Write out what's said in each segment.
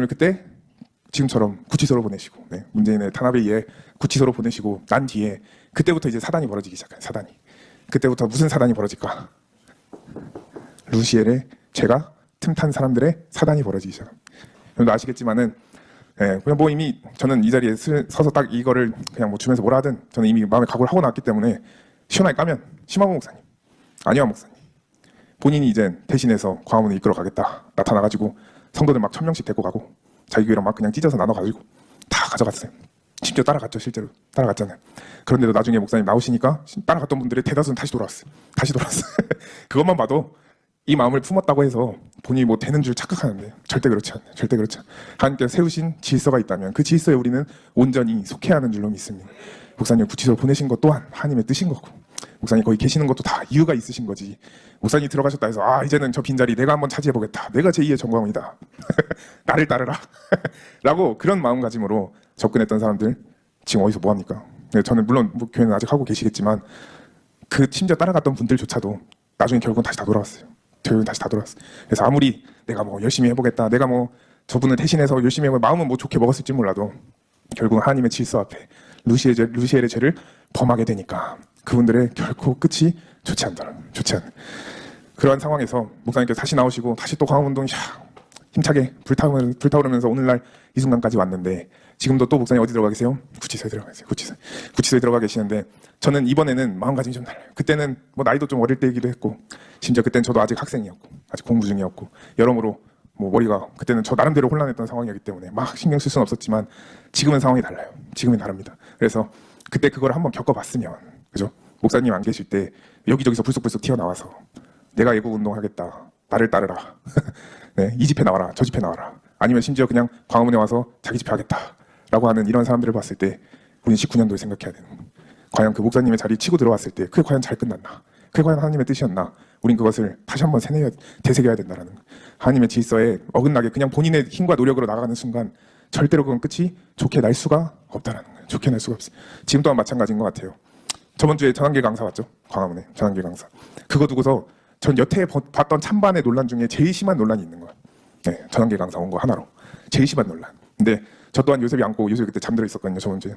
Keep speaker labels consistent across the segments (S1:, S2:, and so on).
S1: 목사님을 그때 지금처럼 구치소로 보내시고, 네, 문재인의 탄압에 의해 구치소로 보내시고 난 뒤에 그때부터 이제 사단이 벌어지기 시작해요. 사단이. 그때부터 무슨 사단이 벌어질까? 루시엘의 죄가 틈탄 사람들의 사단이 벌어지기 시작합니다. 여러분도 아시겠지만은, 그냥 뭐 이미 저는 이 자리에 서서 딱 이거를 그냥 뭐 주면서 뭐라 하든 저는 이미 마음에 각오를 하고 나왔기 때문에 시원하게 까면 심화봉 목사님, 안희환 목사님 본인이 이제 대신해서 광화문을 이끌어 가겠다 나타나가지고 성도들 막 1000명씩 데리고 가고 자기 교회랑 막 그냥 찢어서 나눠가지고 다 가져갔어요. 심지어 따라갔죠. 실제로 따라갔잖아요. 그런데도 나중에 목사님 나오시니까 따라갔던 분들의 대다수는 다시 돌아왔어요. 다시 돌아왔어요. 그것만 봐도 이 마음을 품었다고 해서 본인이 뭐 되는 줄 착각하는데 절대 그렇지 않아요. 절대 그렇지 않아요. 하나님께서 세우신 질서가 있다면 그 질서에 우리는 온전히 속해야 하는 줄로 믿습니다. 목사님 구치소로 보내신 것 또한 하나님의 뜻인 거고, 목사님 거기 계시는 것도 다 이유가 있으신 거지. 목사님이 들어가셨다 해서 이제는 저 빈자리 내가 한번 차지해보겠다, 내가 제2의 정광훈이다 나를 따르라 라고 그런 마음가짐으로 접근했던 사람들 지금 어디서 뭐합니까? 네, 저는 물론 뭐 교회는 아직 하고 계시겠지만 그 심지어 따라갔던 분들조차도 나중에 결국은 다시 다 돌아왔어요. 결국은 다시 다 돌아왔어요. 그래서 아무리 내가 뭐 열심히 해보겠다, 내가 뭐 저분을 대신해서 열심히 해보고 마음은 뭐 좋게 먹었을지 몰라도 결국은 하나님의 질서 앞에 루시엘의 죄를 범하게 되니까 그분들의 결코 끝이 좋지 않더라. 좋지 않은 그러한 상황에서 목사님께서 다시 나오시고 다시 또 광화문동이 힘차게 불타오르면서 오늘날 이 순간까지 왔는데, 지금도 또 목사님 어디 들어가 계세요? 구치소에 들어가 계세요. 구치소에 들어가 계시는데, 저는 이번에는 마음가짐이 좀 달라요. 그때는 뭐 나이도 좀 어릴 때이기도 했고, 심지어 그때는 저도 아직 학생이었고 아직 공부 중이었고 여러모로 뭐 머리가 그때는 저 나름대로 혼란했던 상황이었기 때문에 막 신경 쓸 수는 없었지만 지금은 상황이 달라요. 지금은 다릅니다. 그래서 그때 그걸 한번 겪어봤으면, 그죠? 목사님 안 계실 때 여기저기서 불쑥불쑥 튀어나와서 내가 애국운동 하겠다, 나를 따르라 네, 이 집회 나와라, 저 집회 나와라, 아니면 심지어 그냥 광화문에 와서 자기 집회 하겠다 라고 하는 이런 사람들을 봤을 때 우리는 19년도에 생각해야 되는 거예요. 과연 그 목사님의 자리 치고 들어왔을 때 그게 과연 잘 끝났나, 그게 과연 하나님의 뜻이었나, 우린 그것을 다시 한번 되새겨야 된다는 거예요. 하나님의 질서에 어긋나게 그냥 본인의 힘과 노력으로 나가는 순간 절대로 그건 끝이 좋게 날 수가 없다는 거예요. 좋게 날 수가 없어요. 지금 또한 마찬가지인 것 같아요. 저번 주에 전환길 강사 왔죠? 광화문에 전환길 강사. 그거 두고서 전 여태 봤던 찬반의 논란 중에 제일 심한 논란이 있는 거예요. 네, 전환길 강사 온 거 하나로 제일 심한 논란. 근데 저 또한 요셉이 그때 잠들어 있었거든요. 저번 주에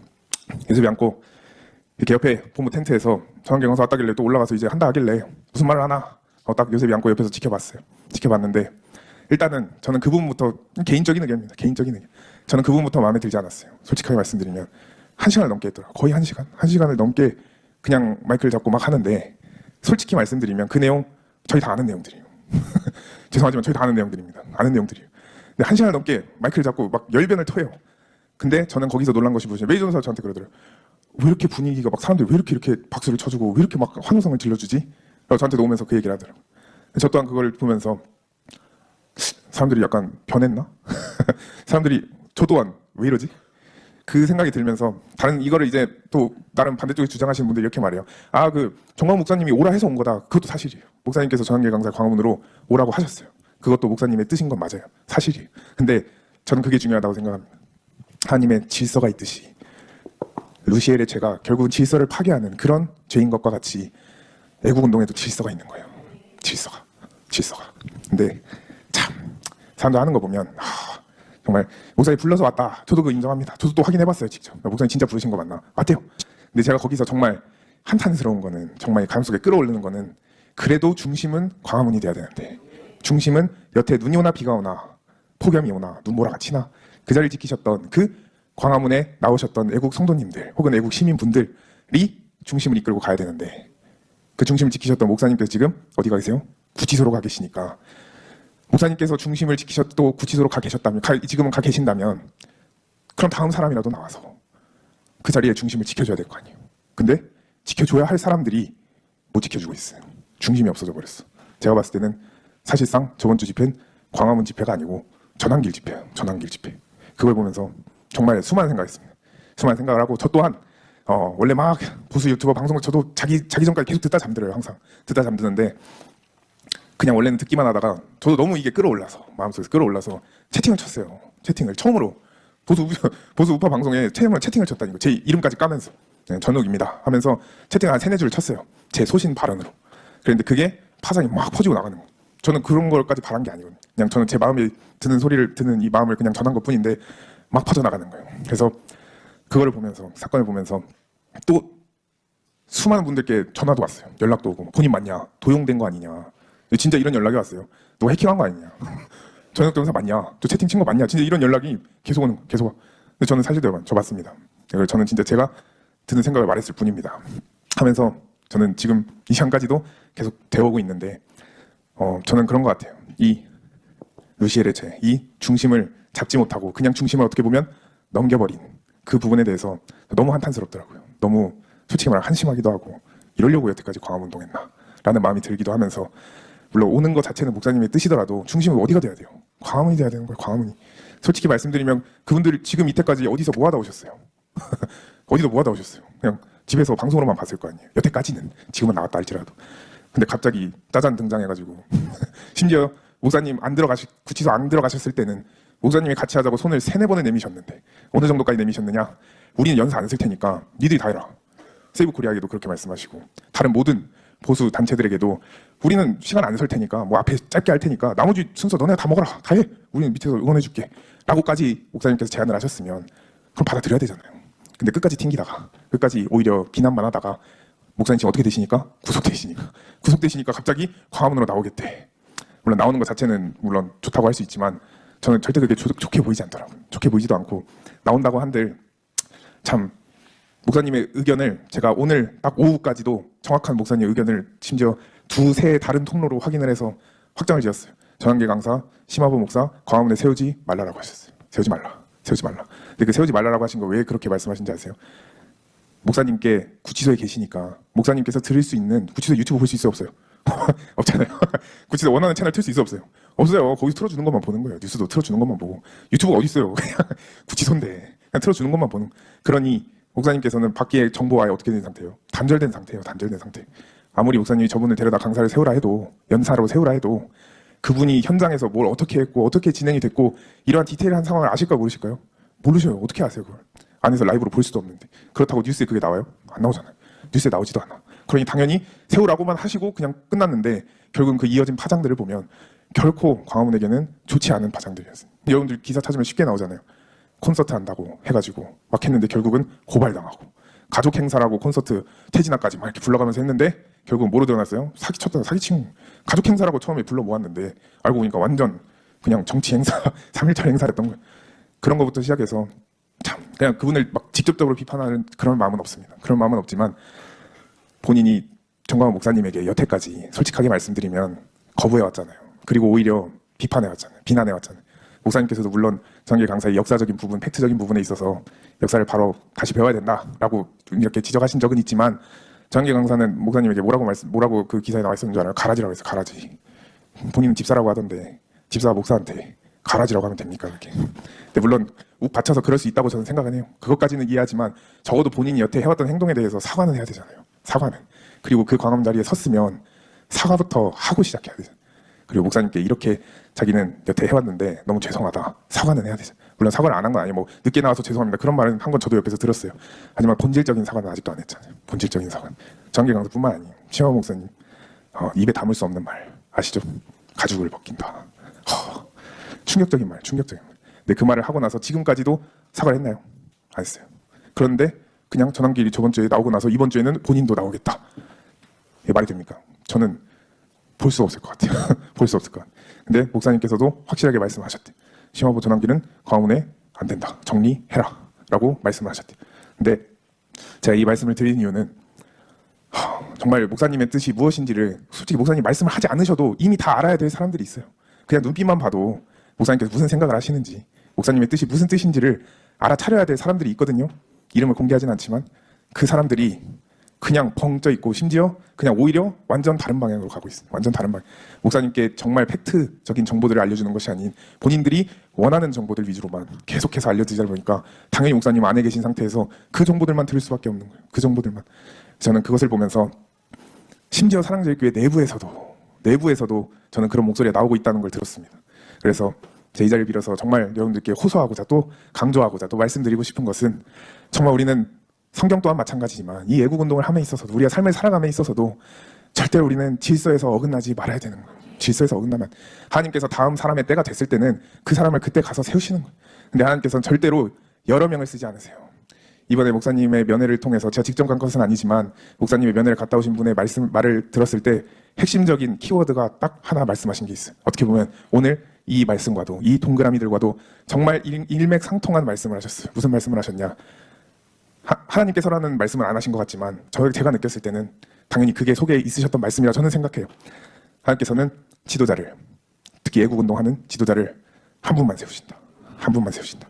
S1: 요셉이 안고 이렇게 옆에 본부 텐트에서 전환길 강사 왔다길래 또 올라가서 이제 한다 하길래 무슨 말을 하나 딱 요셉이 안고 옆에서 지켜봤어요. 지켜봤는데 일단은 저는 그 부분부터 개인적인 의견입니다. 개인적인 의견. 저는 그 부분부터 마음에 들지 않았어요. 솔직하게 말씀드리면 1시간을 넘게 했더라고요. 거의 1시간을 넘게 그냥 마이크를 잡고 막 하는데, 솔직히 말씀드리면 그 내용 저희 다 아는 내용들이에요. 죄송하지만 저희 다 아는 내용들입니다. 아는 내용들이에요. 근데 1시간을 넘게 마이크를 잡고 막 열변을 토해요. 근데 저는 거기서 놀란 것이 뭐죠? 메이존사 저한테 그러더라고요. 왜 이렇게 분위기가 막 사람들이 왜 이렇게 박수를 쳐주고 왜 이렇게 막 환호성을 질러주지? 라고 저한테 오면서 그 얘기를 하더라고요. 저 또한 그걸 보면서 사람들이 약간 변했나? 사람들이 저 또한 왜 이러지? 그 생각이 들면서 이거를 이제 또 다른 반대쪽에 주장하시는 분들이 이렇게 말해요. 그 정광 목사님이 오라 해서 온 거다. 그것도 사실이에요. 목사님께서 전환길 강사 광화문으로 오라고 하셨어요. 그것도 목사님의 뜻인 건 맞아요. 사실이에요. 근데 저는 그게 중요하다고 생각합니다. 하나님의 질서가 있듯이 루시엘의 죄가 결국은 질서를 파괴하는 그런 죄인 것과 같이 애국운동에도 질서가 있는 거예요. 질서가. 근데 참 사람들 하는 거 보면 정말 목사님 불러서 왔다. 저도 그거 인정합니다. 저도 또 확인해봤어요. 직접. 목사님 진짜 부르신 거 맞나? 맞대요. 근데 제가 거기서 정말 한탄스러운 거는, 정말 가슴속에 끌어올리는 거는, 그래도 중심은 광화문이 돼야 되는데, 중심은 여태 눈이 오나 비가 오나 폭염이 오나 눈보라가 치나 그 자리를 지키셨던 그 광화문에 나오셨던 애국 성도님들 혹은 애국 시민분들이 중심을 이끌고 가야 되는데, 그 중심을 지키셨던 목사님께서 지금 어디 가 계세요? 구치소로 가 계시니까, 목사님께서 중심을 지키셨고 구치소로 가 계셨다면, 지금은 가 계신다면, 그럼 다음 사람이라도 나와서 그 자리에 중심을 지켜줘야 될 거 아니에요. 근데 지켜줘야 할 사람들이 못 지켜주고 있어요. 중심이 없어져 버렸어. 제가 봤을 때는 사실상 저번 주 집회는 광화문 집회가 아니고 전환길 집회예요. 전환길 집회. 그걸 보면서 정말 수많은 생각을 했습니다. 수많은 생각을 하고, 저 또한 원래 막 보수 유튜버 방송을 저도 자기 전까지 계속 듣다 잠들어요. 항상 듣다 잠드는데, 그냥 원래는 듣기만 하다가 저도 너무 이게 끌어올라서, 마음속에서 끌어올라서 채팅을 쳤어요. 채팅을 처음으로 보수 우파 방송에 채팅을 쳤다니까. 제 이름까지 까면서 전욱입니다 하면서 채팅을 한 3-4줄 쳤어요. 제 소신 발언으로. 그런데 그게 파장이 막 퍼지고 나가는 거예요. 저는 그런 걸까지 바란 게 아니거든요. 그냥 저는 제 마음에 드는 소리를 드는 이 마음을 그냥 전한 것뿐인데 막 퍼져나가는 거예요. 그래서 그거를 보면서 사건을 보면서 또 수많은 분들께 전화도 왔어요. 연락도 오고 본인 맞냐? 도용된 거 아니냐? 진짜 이런 연락이 왔어요. 너 해킹한 거 아니냐? 전역 변호사 맞냐? 저 채팅 친 거 맞냐? 진짜 이런 연락이 계속 오는 계속. 근데 저는 사실대로 저 맞습니다. 저는 진짜 제가 드는 생각을 말했을 뿐입니다. 하면서 저는 지금 이 시간까지도 계속 되어오고 있는데 저는 그런 것 같아요. 이 루시엘의 죄, 이 중심을 잡지 못하고 그냥 중심을 어떻게 보면 넘겨버린 그 부분에 대해서 너무 한탄스럽더라고요. 너무 솔직히 말하면 한심하기도 하고 이러려고 여태까지 광화문운동했나 라는 마음이 들기도 하면서 물론 오는 것 자체는 목사님의 뜻이더라도 중심은 어디가 돼야 돼요? 광화문이 돼야 되는 거예요. 광화문이. 솔직히 말씀드리면 그분들 지금 이때까지 어디서 모아다 오셨어요? 어디서 모아다 오셨어요? 그냥 집에서 방송으로만 봤을 거 아니에요. 여태까지는. 지금은 나왔다 할지라도. 근데 갑자기 짜잔 등장해가지고 심지어 목사님 구치소 안 들어가셨을 때는 목사님이 같이 하자고 손을 3-4번을 내미셨는데 어느 정도까지 내미셨느냐? 우리는 연사 안 쓸 테니까 니들이 다 해라. 세이브 코리아에도 그렇게 말씀하시고 다른 모든 보수 단체들에게도 우리는 시간 안 쓸 테니까 뭐 앞에 짧게 할 테니까 나머지 순서 너네가 다 먹어라. 다 해. 우리는 밑에서 응원해줄게. 라고까지 목사님께서 제안을 하셨으면 그럼 받아들여야 되잖아요. 근데 끝까지 튕기다가 끝까지 오히려 비난만 하다가 목사님 지금 어떻게 되시니까? 구속되시니까 갑자기 광화문으로 나오겠대. 물론 나오는 것 자체는 물론 좋다고 할 수 있지만 저는 절대 그게 좋게 보이지 않더라고요. 좋게 보이지도 않고 나온다고 한들 참 목사님의 의견을 제가 오늘 딱 오후까지도 정확한 목사님의 의견을 심지어 2-3 다른 통로로 확인을 해서 확정을 지었어요. 전한계 강사, 심화보 목사, 광화문에 세우지 말라라고 하셨어요. 세우지 말라. 근데 그 세우지 말라라고 하신 거 왜 그렇게 말씀하신지 아세요? 목사님께 구치소에 계시니까 목사님께서 들을 수 있는 구치소 유튜브 볼 수 있어요? 없어요? 없잖아요. 구치소 원하는 채널 틀 수 있어? 없어요? 없어요. 거기서 틀어주는 것만 보는 거예요. 뉴스도 틀어주는 것만 보고. 유튜브가 어디 있어요? 그냥 구치소인데 그냥 틀어주는 것만 보는. 그러니 목사님께서는 밖에 정보와 어떻게 된 상태예요? 단절된 상태예요. 단절된 상태. 아무리 목사님이 저분을 데려다 강사를 세우라 해도 연사로 세우라 해도 그분이 현장에서 뭘 어떻게 했고 어떻게 진행이 됐고 이러한 디테일한 상황을 아실까 모르실까요? 모르셔요. 어떻게 아세요 그걸? 안에서 라이브로 볼 수도 없는데. 그렇다고 뉴스에 그게 나와요? 안 나오잖아요. 뉴스에 나오지도 않아. 그러니 당연히 세우라고만 하시고 그냥 끝났는데 결국은 그 이어진 파장들을 보면 결코 광화문에게는 좋지 않은 파장들이었어요. 여러분들 기사 찾으면 쉽게 나오잖아요. 콘서트 한다고 해가지고 막 했는데 결국은 고발당하고 가족 행사라고 콘서트 태진아까지 막 이렇게 불러가면서 했는데 결국은 뭐로 드러났어요? 사기쳤다, 사기친 가족 행사라고 처음에 불러 모았는데 알고 보니까 완전 그냥 정치 행사, 3.1절 행사였던 거예요. 그런 것부터 시작해서 참 그냥 그분을 막 직접적으로 비판하는 그런 마음은 없습니다. 그런 마음은 없지만 본인이 정광훈 목사님에게 여태까지 솔직하게 말씀드리면 거부해왔잖아요. 그리고 오히려 비판해왔잖아요. 비난해왔잖아요. 목사님께서도 물론 전계 강사의 역사적인 부분, 팩트적인 부분에 있어서 역사를 바로 다시 배워야 된다라고 이렇게 지적하신 적은 있지만 전계 강사는 목사님에게 뭐라고 그 기사에 나와 있었는 줄 알아요? 가라지라고 했어요. 가라지. 본인은 집사라고 하던데 집사 목사한테 가라지라고 하면 됩니까? 그렇게. 근데 물론 욱 받쳐서 그럴 수 있다고 저는 생각은 해요. 그것까지는 이해하지만 적어도 본인이 여태 해왔던 행동에 대해서 사과는 해야 되잖아요. 사과는. 그리고 그 광화문 자리에 섰으면 사과부터 하고 시작해야 되잖아요. 그리고 목사님께 이렇게 자기는 여태 해왔는데 너무 죄송하다. 사과는 해야 되죠. 물론 사과를 안 한 건 아니에요. 뭐 늦게 나와서 죄송합니다. 그런 말은 한 건 저도 옆에서 들었어요. 하지만 본질적인 사과는 아직도 안 했잖아요. 본질적인 사과. 전계 강사뿐만 아니에요. 심화 목사님 입에 담을 수 없는 말 아시죠? 가죽을 벗긴다. 충격적인 말, 충격적인 말. 근데 그 말을 하고 나서 지금까지도 사과를 했나요? 안 했어요. 그런데 그냥 전환길이 저번 주에 나오고 나서 이번 주에는 본인도 나오겠다. 이게 말이 됩니까? 저는 볼 수 없을 것 같아요. 볼 수 없을 것 같아요. 근데 목사님께서도 확실하게 말씀하셨대요. 심화부 전환길은 광화문에 안 된다. 정리해라. 라고 말씀을 하셨대요. 근데 제가 이 말씀을 드린 이유는 정말 목사님의 뜻이 무엇인지를 솔직히 목사님 말씀을 하지 않으셔도 이미 다 알아야 될 사람들이 있어요. 그냥 눈빛만 봐도 목사님께서 무슨 생각을 하시는지 목사님의 뜻이 무슨 뜻인지를 알아차려야 될 사람들이 있거든요. 이름을 공개하진 않지만 그 사람들이 그냥 벙 쪄 있고 심지어 그냥 오히려 완전 다른 방향으로 가고 있어요. 완전 다른 방향. 목사님께 정말 팩트적인 정보들을 알려주는 것이 아닌 본인들이 원하는 정보들 위주로만 계속해서 알려드리다 보니까 당연히 목사님 안에 계신 상태에서 그 정보들만 들을 수밖에 없는 거예요. 그 정보들만. 저는 그것을 보면서 심지어 사랑제일교회 내부에서도 저는 그런 목소리가 나오고 있다는 걸 들었습니다. 그래서 제 이 자리를 빌어서 정말 여러분들께 호소하고자 또 강조하고자 또 말씀드리고 싶은 것은 정말 우리는 성경 또한 마찬가지지만 이 애국운동을 함에 있어서도 우리가 삶을 살아감에 있어서도 절대로 우리는 질서에서 어긋나지 말아야 되는 거예요. 질서에서 어긋나면 하나님께서 다음 사람의 때가 됐을 때는 그 사람을 그때 가서 세우시는 거예요. 근데 하나님께서는 절대로 여러 명을 쓰지 않으세요. 이번에 목사님의 면회를 통해서 제가 직접 간 것은 아니지만 목사님의 면회를 갔다 오신 분의 말을 들었을 때 핵심적인 키워드가 딱 하나 말씀하신 게 있어요. 어떻게 보면 오늘 이 말씀과도 이 동그라미들과도 정말 일맥상통한 말씀을 하셨어요. 무슨 말씀을 하셨냐? 하나님께서라는 말씀을 안 하신 것 같지만 제가 느꼈을 때는 당연히 그게 속에 있으셨던 말씀이라 저는 생각해요. 하나님께서는 지도자를, 특히 애국운동하는 지도자를 한 분만 세우신다. 한 분만 세우신다.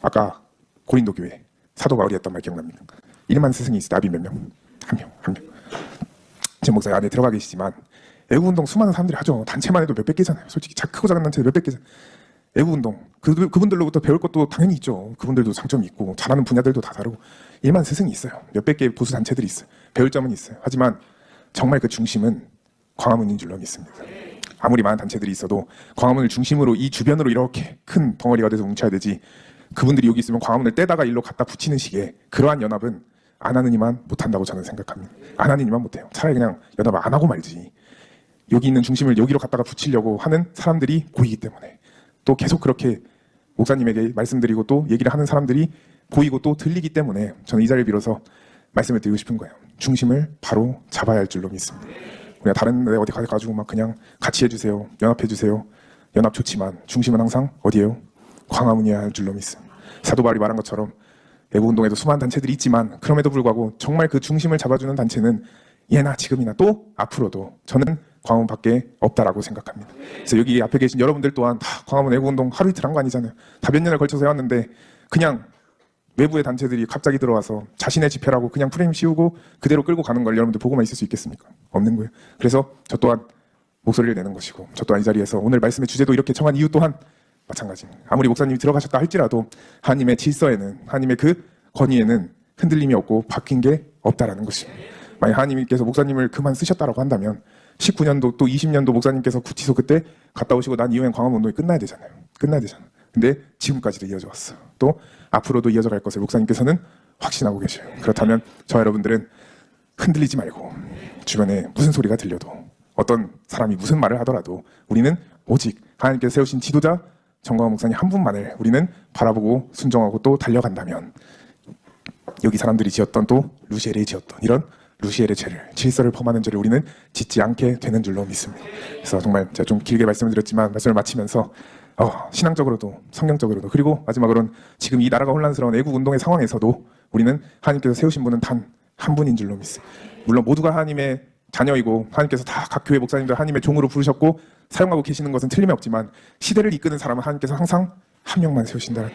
S1: 아까 고린도 교회 사도 바울이 했던 말 기억납니까? 1만 스승이 있어. 나비 몇 명? 한 명. 제 목사님 안에 들어가 계시지만 애국운동 수많은 사람들이 하죠. 단체만 해도 몇백 개잖아요. 솔직히 크고 작은 단체도 몇백 개잖아요. 애국운동 그분들로부터 배울 것도 당연히 있죠. 그분들도 장점이 있고 잘하는 분야들도 다 다르고 1만 스승이 있어요. 몇백 개의 보수 단체들이 있어요. 배울 점은 있어요. 하지만 정말 그 중심은 광화문인 줄로 믿습니다. 아무리 많은 단체들이 있어도 광화문을 중심으로 이 주변으로 이렇게 큰 덩어리가 돼서 뭉쳐야 되지, 그분들이 여기 있으면 광화문을 떼다가 일로 갖다 붙이는 식의 그러한 연합은 안 하는 이만 못한다고 저는 생각합니다. 안 하는 이만 못해요. 차라리 그냥 연합을 안 하고 말지. 여기 있는 중심을 여기로 갖다가 붙이려고 하는 사람들이 보이기 때문에, 또 계속 그렇게 목사님에게 말씀드리고 또 얘기를 하는 사람들이 보이고 또 들리기 때문에 저는 이 자리를 빌어서 말씀을 드리고 싶은 거예요. 중심을 바로 잡아야 할 줄로 믿습니다. 우리가 다른 데 어디 가가지고 막 그냥 같이 해주세요, 연합해주세요. 연합 좋지만 중심은 항상 어디예요? 광화문이어야 할 줄로 믿습니다. 사도 바울이 말한 것처럼 애국운동에도 수많은 단체들이 있지만 그럼에도 불구하고 정말 그 중심을 잡아주는 단체는 예나 지금이나 또 앞으로도 저는 광화문밖에 없다라고 생각합니다. 그래서 여기 앞에 계신 여러분들 또한 다 광화문 애국운동 하루 이틀 한 거 아니잖아요. 다 몇 년을 걸쳐서 해왔는데 그냥 외부의 단체들이 갑자기 들어와서 자신의 집회라고 그냥 프레임 씌우고 그대로 끌고 가는 걸 여러분들 보고만 있을 수 있겠습니까? 없는 거예요. 그래서 저 또한 목소리를 내는 것이고, 저 또한 이 자리에서 오늘 말씀의 주제도 이렇게 정한 이유 또한 마찬가지입니다. 아무리 목사님이 들어가셨다 할지라도 하나님의 질서에는, 하나님의 그 권위에는 흔들림이 없고 바뀐 게 없다라는 것입니다. 만약 하나님께서 목사님을 그만 쓰셨다라고 한다면 19년도 또 20년도 목사님께서 구치소 그때 갔다 오시고 난 이후엔 광화문운동이 끝나야 되잖아요. 근데 지금까지도 이어져 왔어. 또 앞으로도 이어져 갈 것을 목사님께서는 확신하고 계셔요. 그렇다면 저 여러분들은 흔들리지 말고, 주변에 무슨 소리가 들려도, 어떤 사람이 무슨 말을 하더라도 우리는 오직 하나님께서 세우신 지도자 정광훈 목사님 한 분만을 우리는 바라보고 순종하고 또 달려간다면, 여기 사람들이 지었던 또 루시엘이 지었던 이런 루시엘의 죄를, 질서를 범하는 죄를 우리는 짓지 않게 되는 줄로 믿습니다. 그래서 정말 제가 좀 길게 말씀을 드렸지만 말씀을 마치면서 신앙적으로도 성경적으로도, 그리고 마지막으로는 지금 이 나라가 혼란스러운 애국운동의 상황에서도 우리는 하나님께서 세우신 분은 단 한 분인 줄로 믿습니다. 물론 모두가 하나님의 자녀이고 하나님께서 다 각 교회 목사님들 하나님의 종으로 부르셨고 사용하고 계시는 것은 틀림이 없지만, 시대를 이끄는 사람은 하나님께서 항상 한 명만 세우신다는.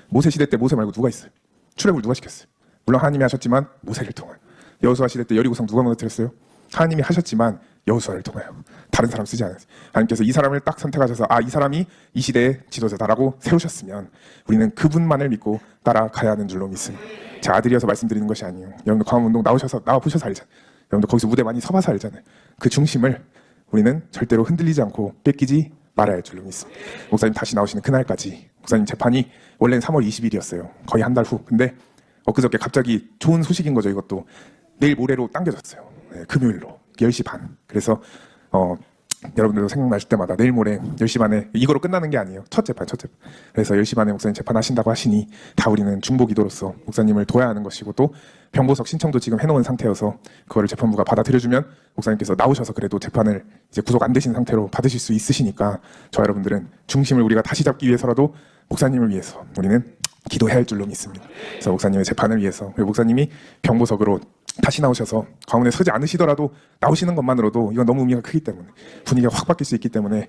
S1: 모세 시대 때 모세 말고 누가 있어요? 출애굽을 누가 시켰어요? 물론 하나님이 하셨지만 모세를 통하여. 여호수아 시대 때 여리고성 누가 무너뜨렸어요? 하나님이 하셨지만 여호수아를 통하여. 다른 사람 쓰지 않았어요. 하나님께서 이 사람을 딱 선택하셔서 이 사람이 이 시대의 지도자다라고 세우셨으면 우리는 그분만을 믿고 따라가야 하는 줄로 믿습니다. 제 아들이어서 말씀드리는 것이 아니에요. 여러분들 광화문운동 나와보셔서 알잖아요. 여러분들 거기서 무대 많이 서봐서 알잖아요. 그 중심을 우리는 절대로 흔들리지 않고 뺏기지 말아야 할 줄로 믿습니다. 목사님 다시 나오시는 그날까지, 목사님 재판이 원래는 3월 20일이었어요. 거의 한 달 후. 근데 엊그저께 갑자기 좋은 소식인 거죠. 이것도 내일 모레로 당겨졌어요. 네, 금요일로 10시 반. 그래서 여러분들도 생각나실 때마다 내일 모레 10시 반에 이거로 끝나는 게 아니에요. 첫 재판. 그래서 10시 반에 목사님 재판하신다고 하시니 다 우리는 중보기도로서 목사님을 도와야 하는 것이고, 또 병보석 신청도 지금 해놓은 상태여서 그거를 재판부가 받아들여주면 목사님께서 나오셔서 그래도 재판을 이제 구속 안 되신 상태로 받으실 수 있으시니까, 저 여러분들은 중심을 우리가 다시 잡기 위해서라도 목사님을 위해서 우리는 기도해야 할 줄로 믿습니다. 그래서 목사님의 재판을 위해서, 그리고 목사님이 병보석으로 다시 나오셔서 광화문에 서지 않으시더라도 나오시는 것만으로도 이건 너무 의미가 크기 때문에, 분위기가 확 바뀔 수 있기 때문에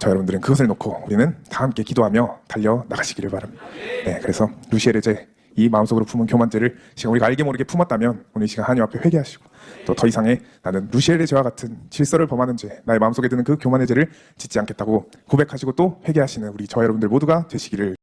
S1: 저 여러분들은 그것을 놓고 우리는 다 함께 기도하며 달려나가시기를 바랍니다. 네, 그래서 루시엘의 죄, 이 마음속으로 품은 교만죄를 지금 우리가 알게 모르게 품었다면 오늘 이 시간 하나님 앞에 회개하시고, 또 더 이상의 나는 루시엘의 죄와 같은 질서를 범하는 죄, 나의 마음속에 드는 그 교만의 죄를 짓지 않겠다고 고백하시고 또 회개하시는 우리 저 여러분들 모두가 되시기를